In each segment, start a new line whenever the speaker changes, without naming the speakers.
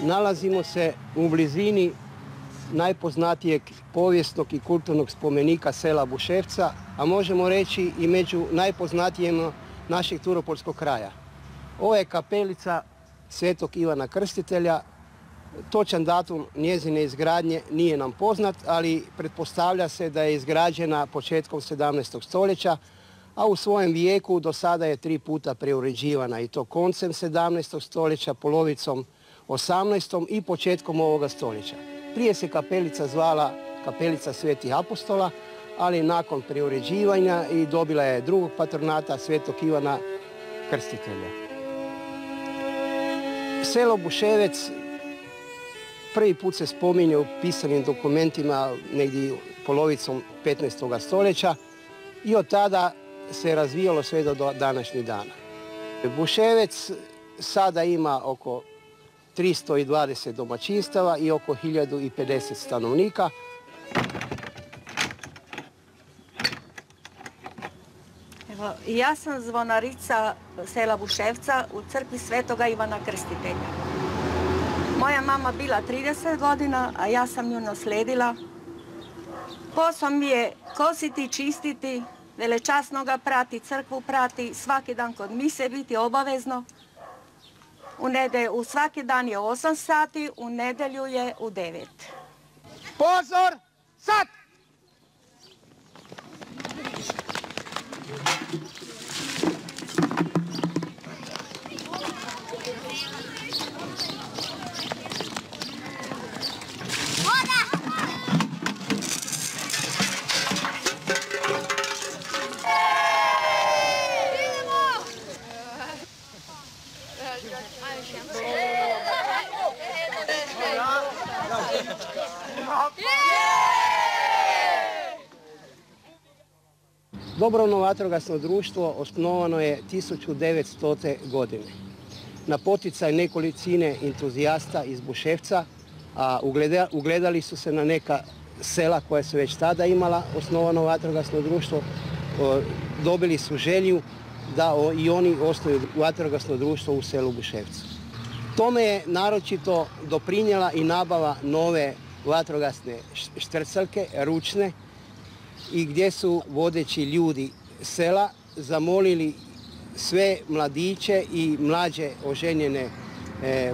Nalazimo se u blizini najpoznatijeg povijesnog i kulturnog spomenika sela Buševca, a možemo reći i među najpoznatijima našeg turopolskog kraja. Ovo je kapelica Svetog Ivana Krstitelja. Točan datum njezine izgradnje nije nam poznat, ali pretpostavlja se da je izgrađena početkom 17. stoljeća, a u svojem vijeku do sada je 3 puta preuređivana, i to koncem 17. stoljeća, polovicom 18. i početkom ovoga stoljeća. Prije se kapelica zvala Kapelica Svetih Apostola, ali nakon preuređivanja i dobila je drugog patronata Svetog Ivana Krstitelja. Selo Buševec prvi put se spominje u pisanim dokumentima negdje polovicom 15. stoljeća i od tada se razvijalo sve do današnjih dana. Buševec sada ima oko 320 domaćinstava i oko 1050 stanovnika.
Evo, ja sam zvonarica sela Buševca u crkvi Svetoga Ivana Krstitelja. Moja mama bila 30 godina, a ja sam nju nasledila. Posao mi je kositi, čistiti, velečasno ga prati, crkvu prati, svaki dan kod mise biti obavezno. U svaki dan je 8 sati, u nedjelju je u 9.
Pozor! Sad! Dobrovoljno vatrogasno društvo osnovano je 1900. godine. Na poticaj nekolicine entuzijasta iz Buševca, a ugledali su se na neka sela koja su već tada imala osnovano vatrogasno društvo, dobili su želju da i oni osnuju vatrogasno društvo u selu Buševcu. Tome je naročito doprinijela i nabava nove vatrogasne štrcalke, ručne, i gdje su vodeći ljudi sela zamolili sve mladiće i mlađe oženjene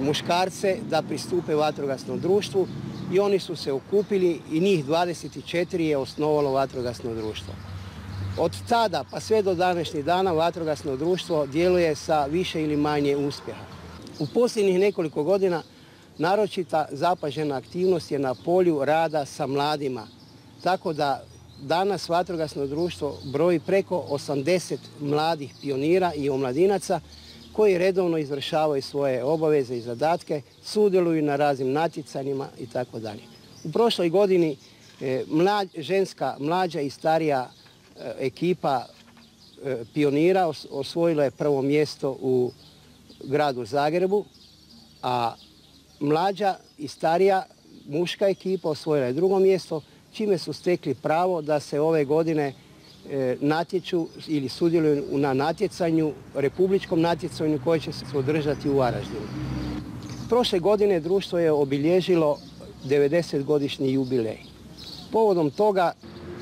muškarce da pristupe vatrogasnom društvu, i oni su se okupili i njih 24 je osnovalo vatrogasno društvo. Od tada pa sve do današnjih dana vatrogasno društvo djeluje sa više ili manje uspjeha. U posljednjih nekoliko godina naročita zapažena aktivnost je na polju rada sa mladima, tako da danas vatrogasno društvo broji preko 80 mladih pionira i omladinaca koji redovno izvršavaju svoje obaveze i zadatke, sudjeluju na raznim natjecanjima itd. U prošloj godini ženska, mlađa i starija ekipa pionira osvojila je prvo mjesto u gradu Zagrebu, a mlađa i starija muška ekipa osvojila je drugo mjesto, čime su stekli pravo da se ove godine natječu ili sudjeluju na natjecanju, republičkom natjecanju koje će se održati u Varaždinu. Prošle godine društvo je obilježilo 90-godišnji jubilej. Povodom toga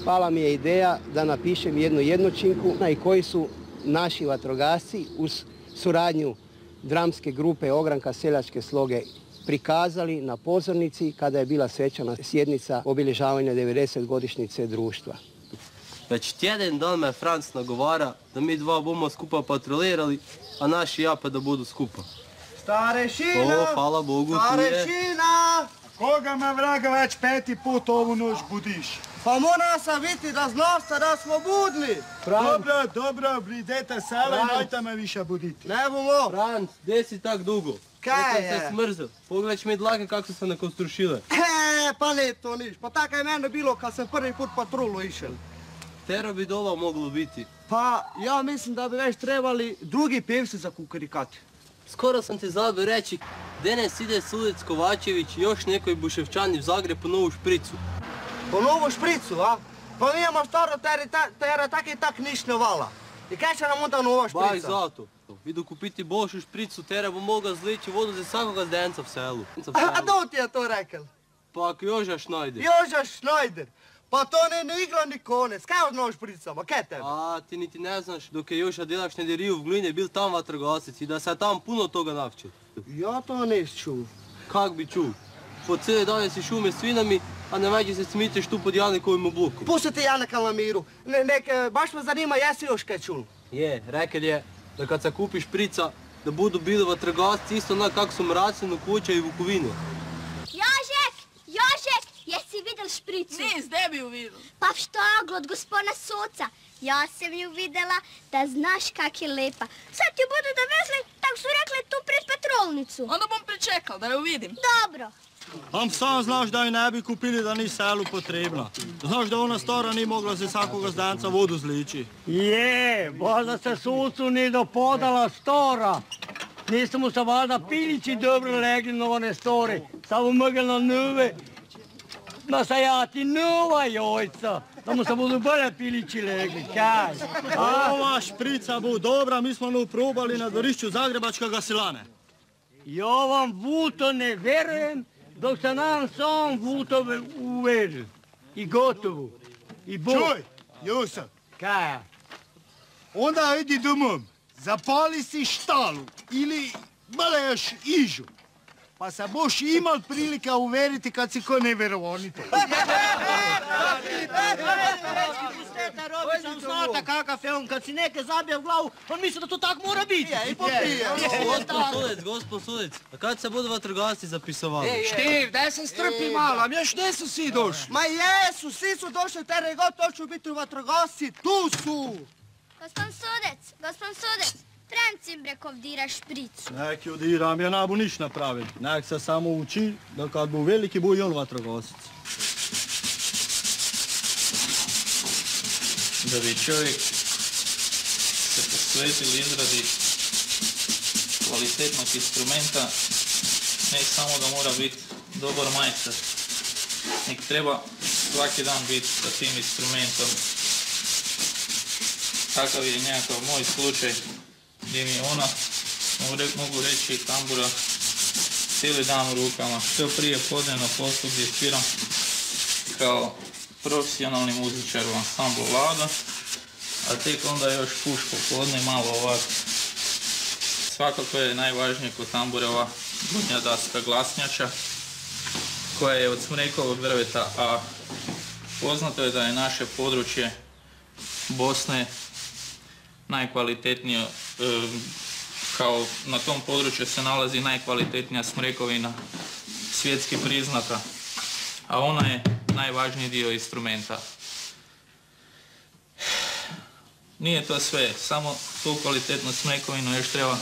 pala mi je ideja da napišem jednu jednočinku i koji su naši vatrogasci uz suradnju dramske grupe Ogranka seljačke sloge prikazali na pozornici kada je bila svečana sjednica obilježavanja 90-godišnjice društva.
Već tjedan dan me Franc nagovara da mi dva bomo skupa patrolirali, a naši japa da budu skupa.
Starešina!
O, hvala Bogu,
Starešina! Koga me vraga već 5. put ovu noć budiš? Pa mora sam biti da znaš da smo budni. Dobro, bridete sela i najte me više buditi. Ne bomo.
Franc, gdje si tak dugo?
Kaj je?
Ja sam se smrzao. Pogledaj mi dlake kako su se nakostrušile.
Pa ne to niš. Pa tako je mene bilo kad sam prvi put patrulu išel.
Tero bi dova moglo biti.
Pa ja mislim da bi već trebali drugi pevci za kukarikati.
Skoro sam ti zabio reći, danas ide Sudec Kovačević i još nekoj Buševčani u Zagreb po novu špricu.
Po novu špricu, a? Pa mi imamo staro tera tak i tak niš ne vala. I kaj će nam onda nova šprica?
Baš zato. Vidu kupiti boljšu špricu, tere bo mogel zleči vodu za svakoga zdenca v selu.
A kdo ti je to rekel?
Pa Joža Šnajder.
Joža Šnajder. Pa to ne igra ni konec. Kaj odnoš špricama, kaj tebe?
A, ti niti ne znaš, dok je Joža delal Šnajderiju v Glini, bil tam vatrogasec i da se je tam puno toga navčil.
Ja to nis čuv.
Kak bi čuv? Po cijeli dan si šume s svinami, a ne veđe se smitiš tu pod Janikovim obukom.
Pustite Janeka na miru. Baš me zanima, jesi još kaj čul?
Je, rekel je da kad se kupi šprica, da budu bili vatrogasci isto onak kako su Mracinu, Kuća i Vukovinu.
Jožek, jesi vidjel špricu?
Nis, gdje bi ju vidjel?
Pa v štaglu od gospodina Soca. Ja sam ju vidjela, da znaš kak je lepa. Sad ju budu dovezli, tak su rekli tu pred petrolnicu.
Onda bom pričekal da ju vidim.
Dobro.
Am sam znaš da ju ne bi kupili da ni selu potrebna. Znaš da ona stara ni mogla za svakoga zdanca vodu zliči.
Je, valjda se Socu ni dopodala stora. Nisu mu se valjda pilići dobro legli na one store. Samo mogli na nove nasajati nova jojca. Da mu se budu bolje pilići legli, kaj?
Ova šprica bu dobra, mi smo nu probali na dvorišću Zagrebačka gasilane.
Ja vam vuto ne verujem, dok se nam sam vutove uveri. I gotovo. I Bog.
Čuj, Juso,
Kaj?
onda idi domom, zapali si štalu ili malo još ižu. Pa se boš imal prilika uveriti kad si ko neverovonitelj.
Sam znata kakav je on, kad si neke zabije u glavu, on misli da to tak mora biti.
I popije.
Gospon Sudec, a kad se budu vatrogasci zapisovali?
Štiv, daj sam strpi malo, još nisu svi došli.
Ma jesu, svi su došli, tere god hoću biti u vatrogasci, tu su.
Gospod Sudec, Francim brekov dira špricu.
Nek ju diram, ja ne bu niš napraviti. Nek se samo uči da kad bu veliki bu i on vatrogasac.
Da bi čovjek se posvetili izradi kvalitetnog instrumenta, ne samo da mora biti dobar majstor, nek treba svaki dan biti sa tim instrumentom. Takav je nekakav moj slučaj gdje mi je ona, mogu reći, tambura cijeli dan u rukama. Što prije podne na poslu gdje sviram kao profesionalni muzičar u ansamblu Lada, a tek onda još puš popodne malo ovak. Svakako je najvažnije kod tambure ova donja daska glasnjača koja je od smrekovog drveta, a poznato je da je naše područje Bosne najkvalitetnije, kao na tom području se nalazi najkvalitetnija smrekovina svjetski priznata, a ona je najvažniji dio instrumenta. Nije to sve, samo tu kvalitetnu smrekovinu još treba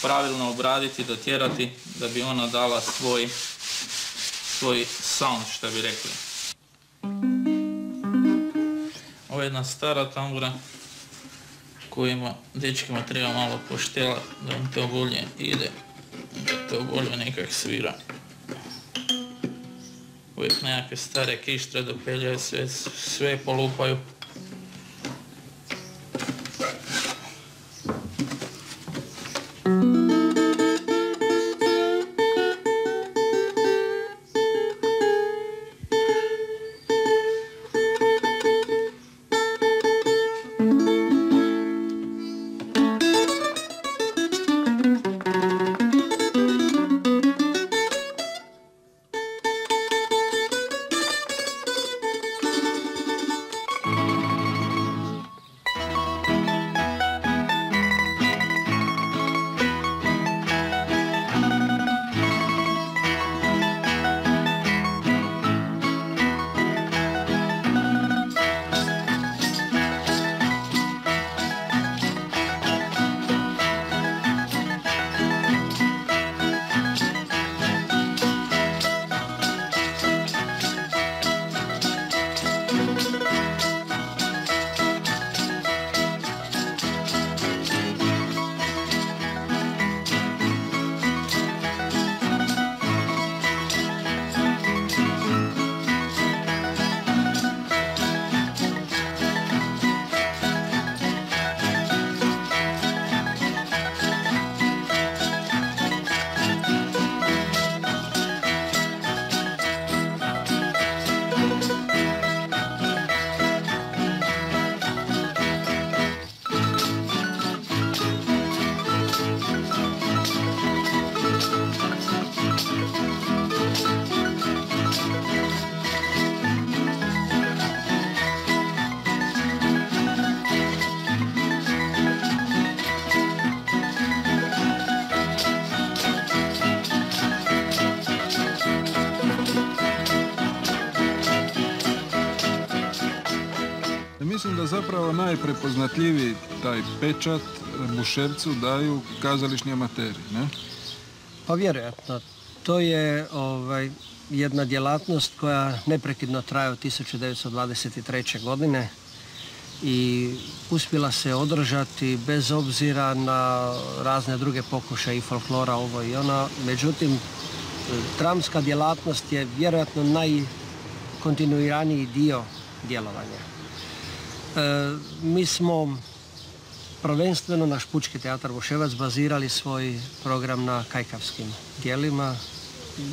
pravilno obraditi, dotjerati da bi ona dala svoj sound, što bi rekli. Ovo je jedna stara tambura kojima dečkima treba malo poštela da im to bolje ide, da to bolje nekak svira. Uvijek nekakve stare kištre dopeljaju, sve polupaju.
da zapravo najprepoznatljiviji taj pečat Buševcu daju kazališni amateri, ne?
Pa vjerojatno. To je jedna djelatnost koja neprekidno traje od 1923. godine i uspjela se održati bez obzira na razne druge pokušaje i folklora, ovo i ono. Međutim, dramska djelatnost je vjerojatno najkontinuiraniji dio djelovanja. Mi smo prvenstveno naš Pučki teatar Buševac bazirali svoj program na kajkavskim djelima.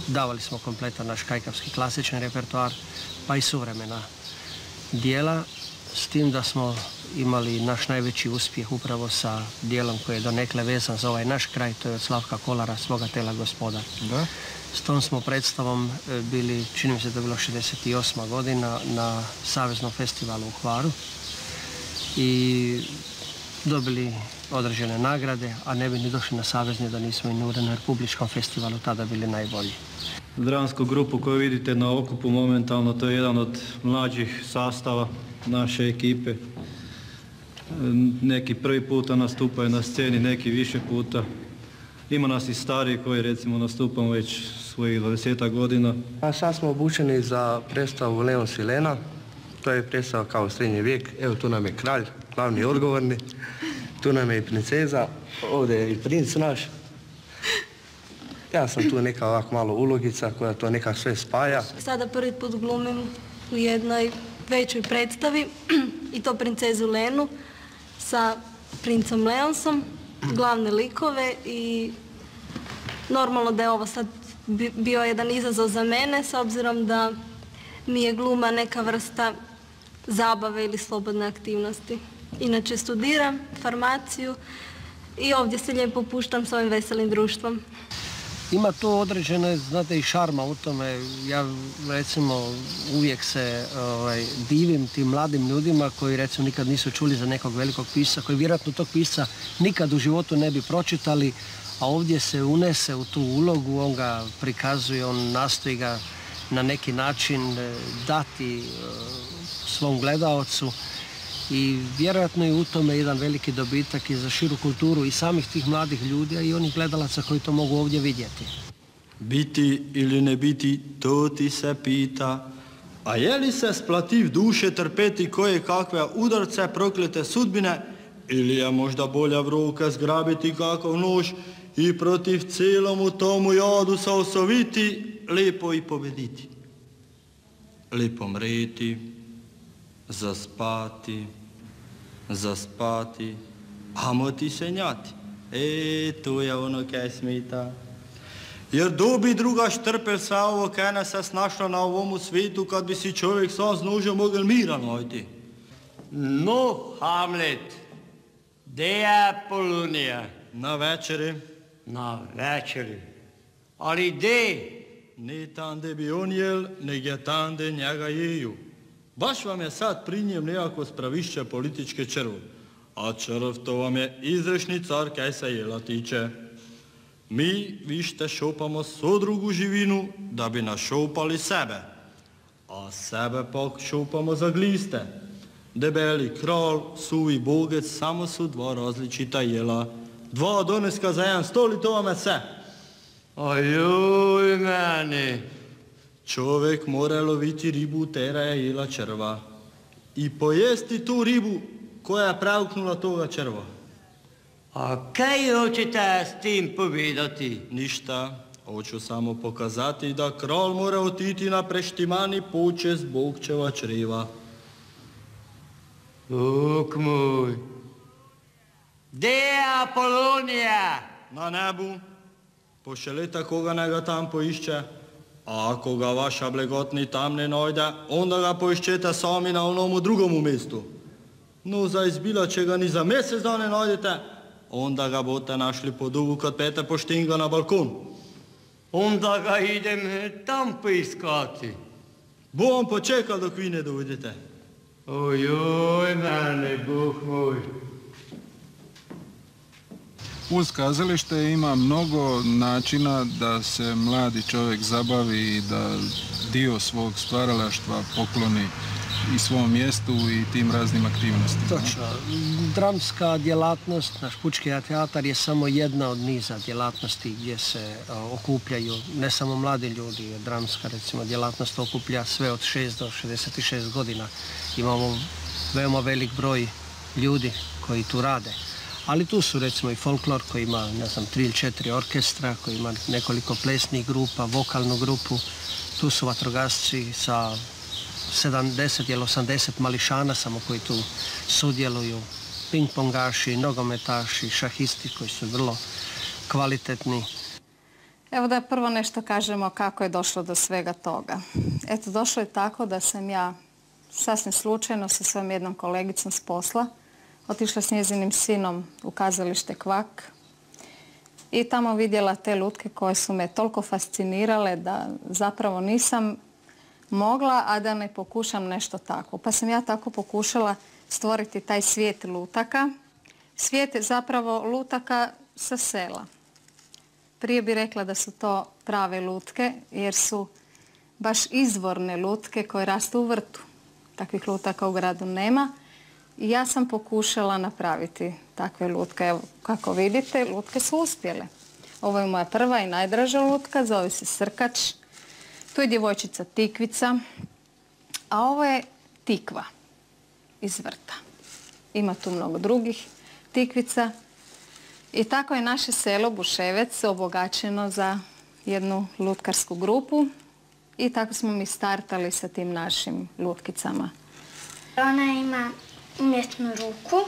Davali smo kompletan naš kajkavski klasični repertoar, pa i suvremena djela, s tim da smo imali naš najveći uspjeh upravo sa djelom koji je donekle vezan za ovaj naš kraj, to je od Slavka Kolara, Svoga tela gospodar.
Da?
S tom smo predstavom bili, čini mi se da je bilo 68. godina, na Saveznom festivalu u Hvaru i dobili određene nagrade, a ne bi ni došli na Savezni da nismo i na Republičkom festivalu tada bili najbolji.
Dramsku grupu koju vidite na okupu momentalno, to je jedan od mlađih sastava naše ekipe. Neki prvi puta nastupaju na sceni, neki više puta. Ima nas i stariji koji recimo nastupamo već svojih 20 godina.
A sad smo obučeni za predstavu Leon Svilena. To je predstava kao srednji vijek. Evo tu nam je kralj, glavni odgovorni. Tu nam je i princeza, ovdje je i princ naš. Ja sam tu neka ovako malo ulogica koja to nekak sve spaja.
Sada prvi put glumim u jednoj većoj predstavi i to princezu Lenu sa princom Leonsom, glavne likove i normalno da je ovo sad bio jedan izazov za mene s obzirom da mi je gluma neka vrsta zabave ili slobodne aktivnosti. Inače studiram farmaciju i ovdje se lijepo puštam s ovim veselim društvom.
Ima to određene, znate, i šarma u tome. Ja recimo uvijek se divim tim mladim ljudima koji recimo nikad nisu čuli za nekog velikog pisca, koji vjerojatno tog pisca nikad u životu ne bi pročitali, a ovdje se unese u tu ulogu, on ga prikazuje, on nastoji ga na neki način dati svom gledaocu i vjerojatno je u tome jedan veliki dobitak i za širu kulturu i samih tih mladih ljudi, a i onih gledalaca koji to mogu ovdje vidjeti.
Biti ili ne biti, to ti se pita. A je li se splativ duše trpeti koje kakve udarce proklete sudbine, ili je možda bolja vruka zgrabiti kakav nož i protiv cijelomu tomu jadu se osoviti, lijepo i pobediti. Lijepo mreti, zaspati, amo ti senjati. To je ono kaj smita. Jer dobi druga štrpel sve ovo kaj ne se snašla na ovomu svijetu kad bi si čovjek sam z nožem mogel mira najti.
No, Hamlet, gdje je Apolonija?
Na večeri.
Na večeri. Ali gdje?
Ne tam gdje bi on jel, nego je tam gdje njega jeju. Baš vam je sad pri njem nekako spravišće političke črv. A črv to vam je izrešni car kaj se jela tiče. Mi, vište, šopamo so drugu živinu, da bi našopali sebe. A sebe pak šopamo za gliste. Debeli kralj, suvi bogec, samo su dva različita jela. Dva doneska za jedan stol i to vam je sve.
Ojoj meni.
Čovjek mora loviti ribu, tera je jela črva. I pojesti tu ribu koja je pravknula toga črva.
A kaj hoćete s tim povedati?
Ništa. Hoću samo pokazati da kralj mora otiti na preštimani počest Bogčeva čreva.
Bog moj. Gdje je Apolonija?
Na nebu. Pošeljite koga nega tam poišće. A ako ga vaša blegotni tam ne najde, onda ga poišćete sami na onomu drugomu mjestu. No za izbila če ga ni za mjesec da ne najdete, onda ga boste našli po dugu kad pete poštinga na balkon.
Onda ga idem tam poiskati.
Bom počekal dok vi ne dojdete.
Ojoj mene, Bog moj.
Uz kazalište ima mnogo načina da se mladi čovjek zabavi i da dio svog stvaralaštva pokloni i svom mjestu i tim raznim aktivnostima.
Točno. Dramska djelatnost, naš pučki teatar je samo jedna od niza djelatnosti gdje se okupljaju ne samo mladi ljudi. Dramska, recimo, djelatnost okuplja sve od 6 do 66 godina. Imamo veoma velik broj ljudi koji tu rade. Ali tu su, recimo, i folklor koji ima, ne znam, 3 ili 4 orkestra, koji ima nekoliko plesnih grupa, vokalnu grupu. Tu su vatrogasci sa 70 ili 80 mališana samo koji tu sudjeluju, ping-pongaši, nogometaši, šahisti koji su vrlo kvalitetni.
Evo da prvo nešto kažemo kako je došlo do svega toga. Eto, došlo je tako da sam ja sasvim slučajno sa svojom jednom kolegicom s posla otišla s njezinim sinom u kazalište Kvak i tamo vidjela te lutke koje su me toliko fascinirale da zapravo nisam mogla, a da ne pokušam nešto tako. Pa sam ja tako pokušala stvoriti taj svijet lutaka. Svijet je zapravo lutaka sa sela. Prije bi rekla da su to prave lutke, jer su baš izvorne lutke koje rastu u vrtu. Takvih lutaka u gradu nema. I ja sam pokušala napraviti takve lutke. Evo, kako vidite, lutke su uspjele. Ovo je moja prva i najdraža lutka, zove se Srkač. Tu je djevojčica Tikvica, a ovo je Tikva iz vrta. Ima tu mnogo drugih tikvica. I tako je naše selo Buševec obogaćeno za jednu lutkarsku grupu i tako smo mi startali sa tim našim lutkicama.
Ona ima umjetnu ruku,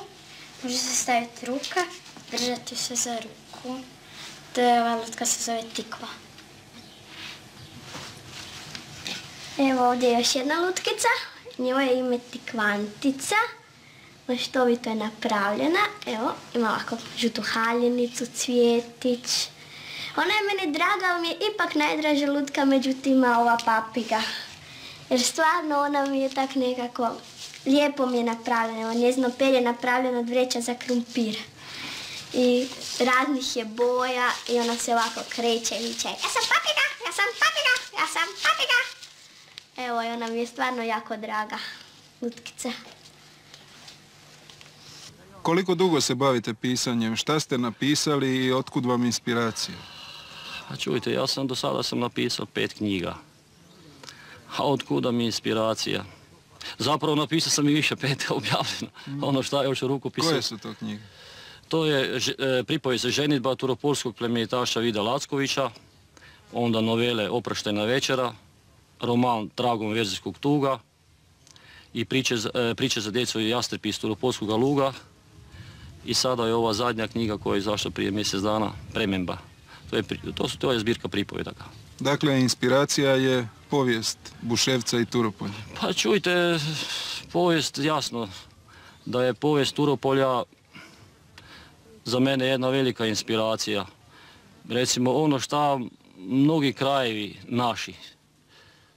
može se staviti ruka, držati se za ruku. Ova lutka se zove Tikva. Evo ovdje je još jedna lutkica, njoj je ime Tikvantica. Maštovito je napravljena, evo, ima ovako žutu haljenicu, cvjetić. Ona je meni draga, ali mi je ipak najdraža lutka, međutim ima ova papiga. Jer stvarno ona mi je tak nekako, lijepo mi je napravljena, evo njezino perje je napravljeno od vreća za krumpir. I raznih je boja i ona se ovako kreće i viče, ja sam papiga, ja sam papiga, ja sam papiga. Evo, i ona mi je stvarno jako draga lutkica.
Koliko dugo se bavite pisanjem? Šta ste napisali i otkud vam inspiracija?
Čujte, ja sam do sada napisao 5 knjiga. A otkuda mi inspiracija? Zapravo napisao sam i više, 5 objavljeno. Ono šta je još u rukopisu.
Koje su to knjige?
To je pripovijest ženidba turopolskog plemenitaša Vida Lackovića, onda novele Oproštajna večera, roman Tragom verzijskog tuga i priče za djecu i jastreb iz Turopolskog luga. I sada je ova zadnja knjiga koja je izašla prije mjesec dana, Prememba. To je zbirka pripovjedaka.
Dakle, inspiracija je povijest Buševca i Turopolja.
Pa čujte, povijest, jasno, da je povijest Turopolja za mene jedna velika inspiracija. Recimo, ono šta mnogi krajevi naši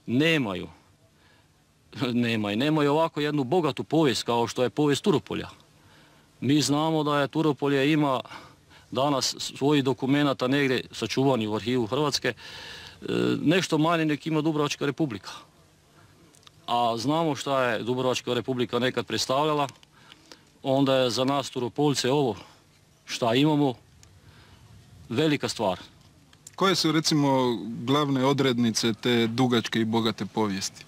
nemaju ovako jednu bogatu povijest kao što je povijest Turopolja. Mi znamo da je Turopolje ima danas svojih dokumenata negdje sačuvani u arhivu Hrvatske, nešto manje nek ima Dubrovačka republika. A znamo šta je Dubrovačka republika nekad predstavljala, onda je za nas Turopolce ovo šta imamo velika stvar.
Koje su, recimo, glavne odrednice te dugačke i bogate povijesti?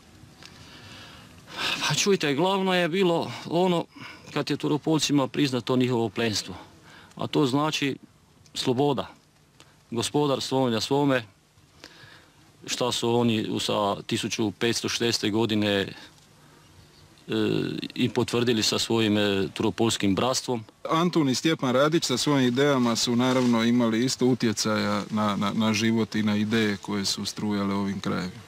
Pa čujte, glavno je bilo ono kad je Turopolcima priznato njihovo plenstvo. A to znači sloboda. Gospodar svome na svome, šta su oni sa 1560. godine i potvrdili sa svojim turopolskim bratstvom.
Antun i Stjepan Radić sa svojim idejama su naravno imali isto utjecaja na život i na ideje koje su strujale ovim krajevima.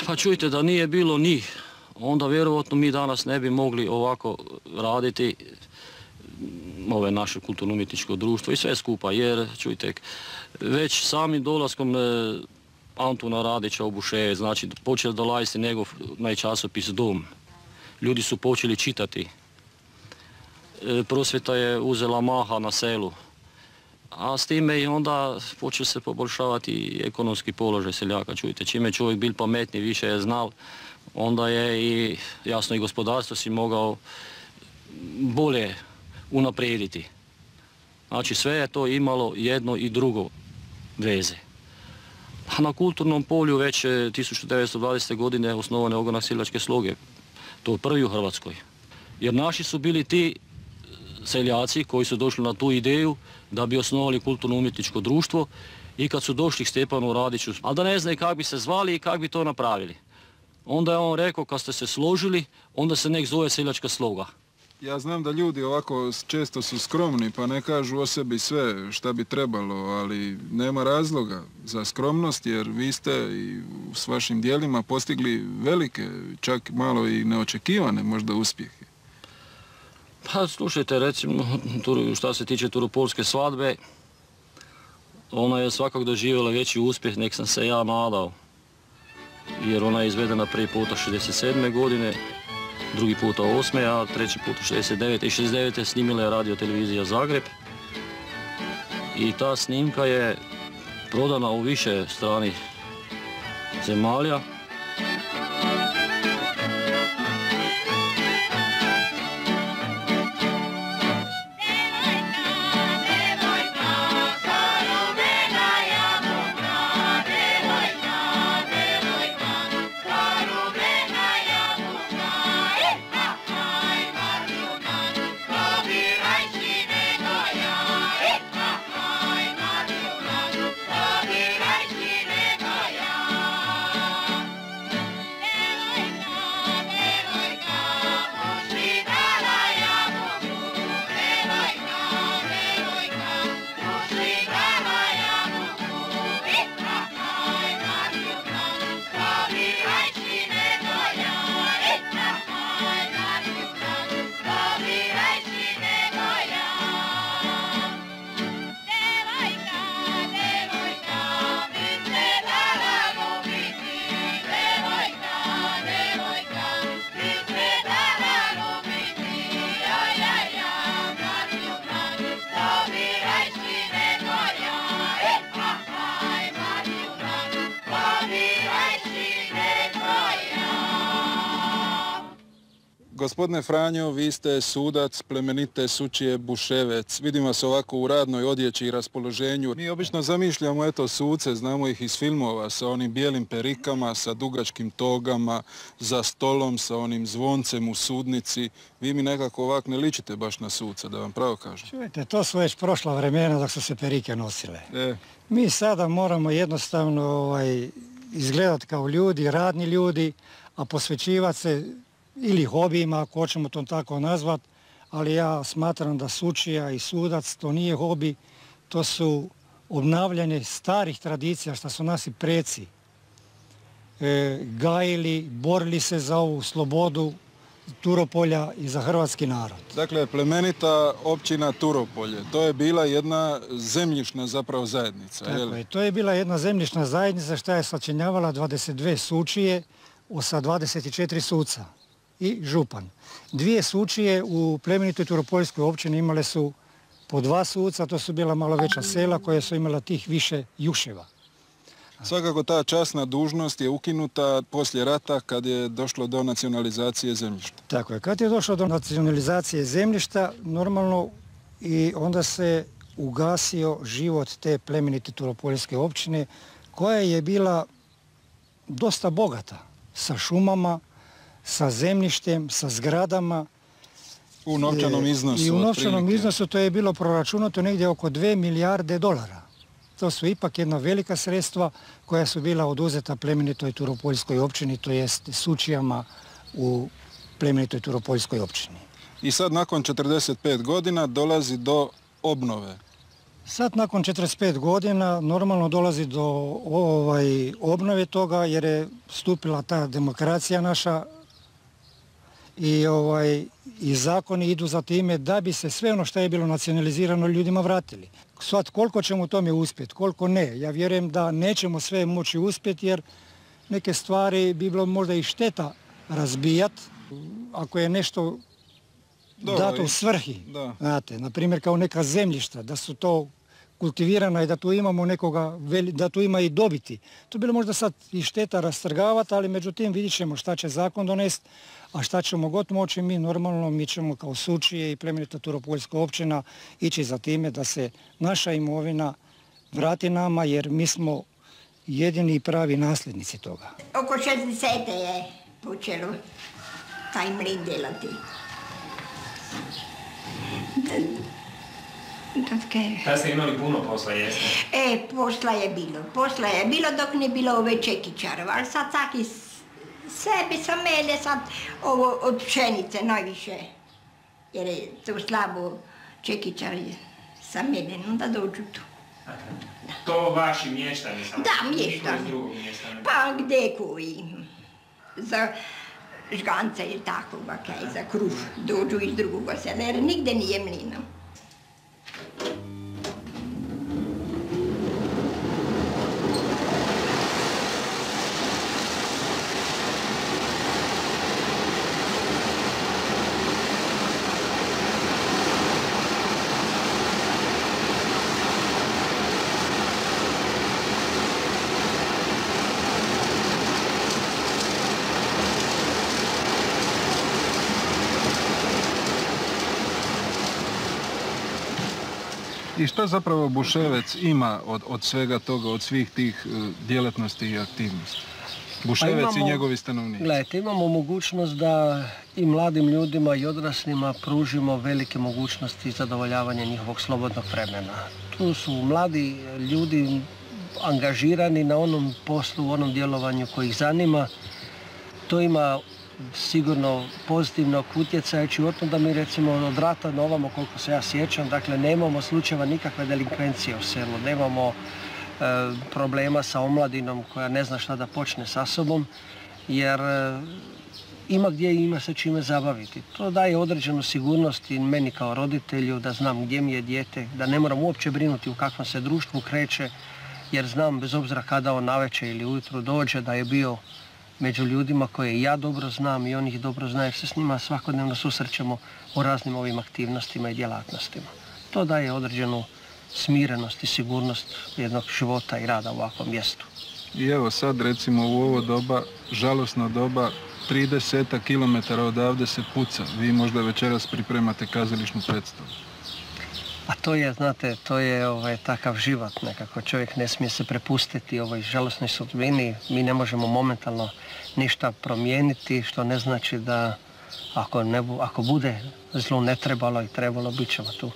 Pa čujte, da nije bilo njih, onda vjerovatno mi danas ne bi mogli ovako raditi ove naše kulturno-umjetničko društvo i sve skupa, jer čujte, već samim dolaskom Antuna Radića u Buševec, znači počeo dolaziti njegov časopis Dom. Ljudi su počeli čitati. Prosvjeta je uzela maha na selu. A s time i onda počeo se poboljšavati i ekonomski položaj seljaka. Čujte, čime čovjek bil pametniji, više je znal, onda je i jasno i gospodarstvo si mogao bolje unaprijediti. Znači sve je to imalo jedno i drugo veze. A na kulturnom polju već 1920. godine osnovan je ogranak seljačke sloge. To je prvi u Hrvatskoj. Jer naši su bili ti seljaci koji su došli na tu ideju da bi osnovali kulturno-umjetničko društvo i kad su došli k Stjepanu Radiću, ali da ne znaju kako bi se zvali i kako bi to napravili. Onda je on rekao, kad ste se složili, onda se nek zove seljačka sloga.
Ja znam da ljudi ovako često su skromni pa ne kažu o sebi sve šta bi trebalo, ali nema razloga za skromnost jer vi ste i s vašim dijelima postigli velike, čak malo i neočekivane možda uspjehe.
Pa slušajte, recimo šta se tiče Turopolske svadbe, ona je svakako doživjela veći uspjeh nek sam se ja nadao. Jer ona je izvedena prvi puta 67. godine, drugi puta 8. a treći puta 69. I 69. snimila je Radio televizija Zagreb. I ta snimka je prodana u više stranih zemalja.
Gospodine Franjo, vi ste sudac plemenite Sučije Buševec. Vidim vas ovako u radnoj odjeći i raspoloženju. Mi obično zamišljamo eto suce, znamo ih iz filmova, sa onim bijelim perikama, sa dugačkim togama, za stolom, sa onim zvoncem u sudnici. Vi mi nekako ovako ne ličite baš na suca, da vam pravo kažem.
Čujte, to su već prošla vremena dok su se perike nosile. Mi sada moramo jednostavno izgledati kao ljudi, radni ljudi, a posvećivati se ili hobijima, ako hoćemo to tako nazvat, ali ja smatram da sučija i sudac to nije hobi, to su obnavljanje starih tradicija što su nasi preci gajili, borili se za ovu slobodu Turopolja i za hrvatski narod.
Dakle, plemenita općina Turopolje, to je bila jedna zemljišna zapravo zajednica.
Tako je, to je bila jedna zemljišna zajednica što je sačinjavala 22 sučije sa 24 suca i župan. 2 sučije u plemenitoj Turopoljskoj općini imale su po 2 suca, to su bila malo veća sela koja su imala tih više juševa.
Svakako ta časna dužnost je ukinuta poslije rata kad je došlo do nacionalizacije zemljišta.
Tako je, kad je došlo do nacionalizacije zemljišta, normalno i onda se ugasio život te plemenite Turopoljske općine koja je bila dosta bogata sa šumama, sa zemljištem, sa zgradama.
U novčanom iznosu.
I u novčanom iznosu to je bilo proračunato negdje oko 2 milijarde dolara. To su ipak jedna velika sredstva koja su bila oduzeta plemenitoj Turopoljskoj općini, to jest sučijama u plemenitoj Turopoljskoj općini.
I sad nakon 45 godina dolazi do obnove.
Sad nakon 45 godina normalno dolazi do obnove toga jer je stupila ta demokracija naša i zakoni idu za time da bi se sve ono što je bilo nacionalizirano ljudima vratili. Sad koliko ćemo u tome uspjeti, koliko ne. Ja vjerujem da nećemo sve moći uspjeti jer neke stvari bi bilo možda i šteta razbijati ako je nešto dato u svrhi. Znate, na primjer kao neka zemljišta, da su to kultivirana i da tu imamo nekoga, da tu ima i dobiti. To bilo možda sad i šteta rastrgavati, ali međutim vidit ćemo šta će zakon donesti, a šta ćemo god moći mi normalno, mi ćemo kao Sučije i plemenita Turopoljska općina ići za time da se naša imovina vrati nama, jer mi smo jedini i pravi nasljednici toga.
Oko 60. je počelo taj mlin delati.
Da ste imali puno posla, jeste?
Posla je bilo. Posla je bilo dok ne bilo ove čekićarova, ali sad svaki sebi sam mele sad ovo od pšenice najviše. Jer je to slabo čekićari sa mele, onda dođu tu.
To vaši mještani samo?
Da, mještani. Pa gdje koji. Za žgance ili takova kaj, za kruh dođu iz drugog sela, jer nigde nije mlina.
I što zapravo Buševec ima od svega toga, od svih tih djelatnosti i aktivnosti? Buševec i njegovi stanovnici.
Gledajte, imamo mogućnost da i mladim ljudima i odraslima pružimo velike mogućnosti zadovoljavanja njihovog slobodnog vremena. Tu su mladi ljudi angažirani na onom poslu, u onom djelovanju koji ih zanima. To ima sigurno pozitivnog utjecaja, u tom da mi recimo od rata na ovamo, koliko se ja sjećam, dakle nemamo slučajeva nikakve delinkvencije u selu, nemamo problema sa omladinom koja ne zna šta da počne sa sobom, jer ima gdje i ima se čime zabaviti. To daje određenu sigurnost i meni kao roditelju da znam gdje mi je dijete, da ne moram uopće brinuti u kakvom se društvu kreće, jer znam bez obzira kada on navečer ili ujutro dođe da je bio među ljudima koje ja dobro znam i on ih dobro zna, jer se s njima svakodnevno susrećemo u raznim ovim aktivnostima i djelatnostima. To daje određenu smirenost i sigurnost jednog života i rada u ovakvom mjestu.
I evo sad recimo u ovo doba, žalosno doba, 30 km odavde se puca. Vi možda večeras pripremate kazališnu predstavu.
A to je, znate, to je takav život nekako. Čovjek ne smije se prepustiti ovoj žalosnoj sudbini. Mi ne možemo momentalno ništa promijeniti, što ne znači da ako bude zlu ne trebalo i trebalo, bit ćemo tu.